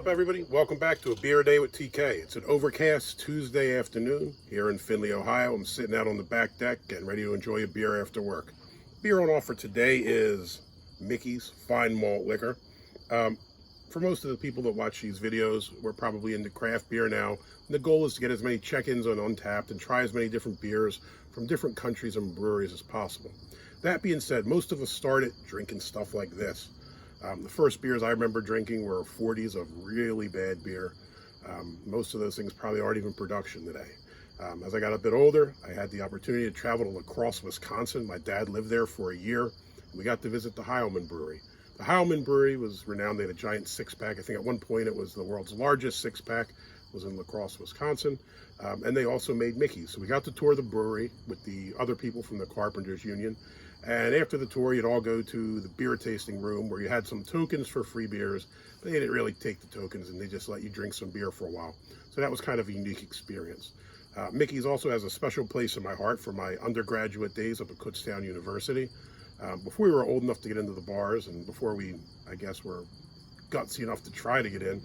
everybody? Welcome back to A Beer a Day with TK. It's an overcast Tuesday afternoon here in Findlay, Ohio. I'm sitting out on the back deck getting ready to enjoy a beer after work. Beer on offer today is Mickey's Fine Malt Liquor. For most of the people that watch these videos, we're probably into craft beer now. And the goal is to get as many check-ins on Untappd and try as many different beers from different countries and breweries as possible. That being said, most of us started drinking stuff like this. The first beers I remember drinking were 40s of really bad beer. Most of those things probably aren't even production today. As I got a bit older, I had the opportunity to travel to LaCrosse, Wisconsin. My dad lived there for a year. We got to visit the Heileman Brewery. The Heileman Brewery was renowned. They had a giant six-pack. I think at one point it was the world's largest six-pack. It was in LaCrosse, Wisconsin. And they also made Mickey's. So we got to tour the brewery with the other people from the Carpenters Union. And after the tour, you'd all go to the beer tasting room where you had some tokens for free beers, but they didn't really take the tokens and they just let you drink some beer for a while. So that was kind of a unique experience. Mickey's also has a special place in my heart for my undergraduate days up at Kutztown University. Before we were old enough to get into the bars and before we, I guess, were gutsy enough to try to get in,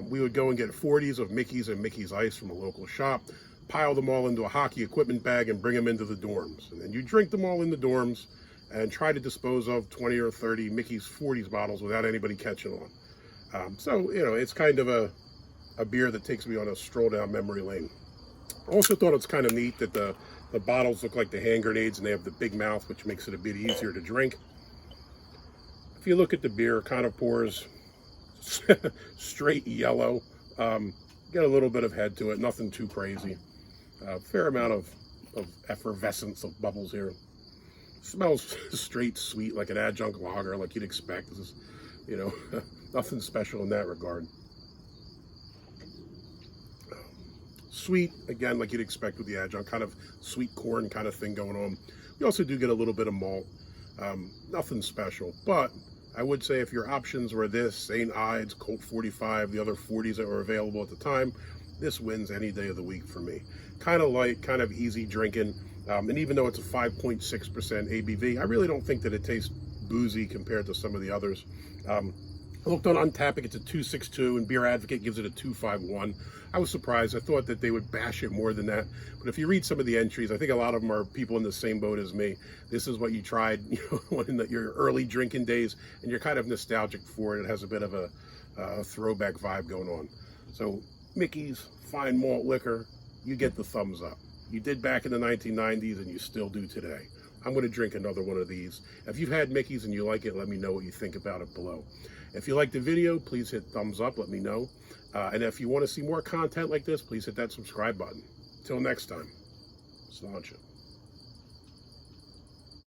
we would go and get 40s of Mickey's and Mickey's Ice from a local shop, pile them all into a hockey equipment bag and bring them into the dorms. And then you drink them all in the dorms and try to dispose of 20 or 30 Mickey's 40s bottles without anybody catching on. So, you know, it's kind of a beer that takes me on a stroll down memory lane. I also thought it's kind of neat that the bottles look like the hand grenades and they have the big mouth, which makes it a bit easier to drink. If you look at the beer, it kind of pours straight yellow. Get a little bit of head to it, nothing too crazy. Fair amount of effervescence of bubbles here. Smells straight sweet, like an adjunct lager, like you'd expect. This is, you know, nothing special in that regard. Sweet, again, like you'd expect with the adjunct, kind of sweet corn kind of thing going on. We also do get a little bit of malt. Nothing special, but I would say if your options were this, St. Ides, Colt 45, the other 40s that were available at the time, this wins any day of the week for me. Kind of light, kind of easy drinking, and even though it's a 5.6% ABV, I really don't think that it tastes boozy compared to some of the others. I looked on Untappd, it's a 2.62, and Beer Advocate gives it a 2.51. I was surprised. I thought that they would bash it more than that. But if you read some of the entries, I think a lot of them are people in the same boat as me. This is what you tried, you know, in your early drinking days, and you're kind of nostalgic for it. It has a bit of a throwback vibe going on. So Mickey's Fine Malt Liquor, you get the thumbs up. You did back in the 1990s, and you still do today. I'm going to drink another one of these. If you've had Mickey's and you like it, let me know what you think about it below. If you like the video, please hit thumbs up, let me know. And if you want to see more content like this, please hit that subscribe button. Till next time, Sláinte.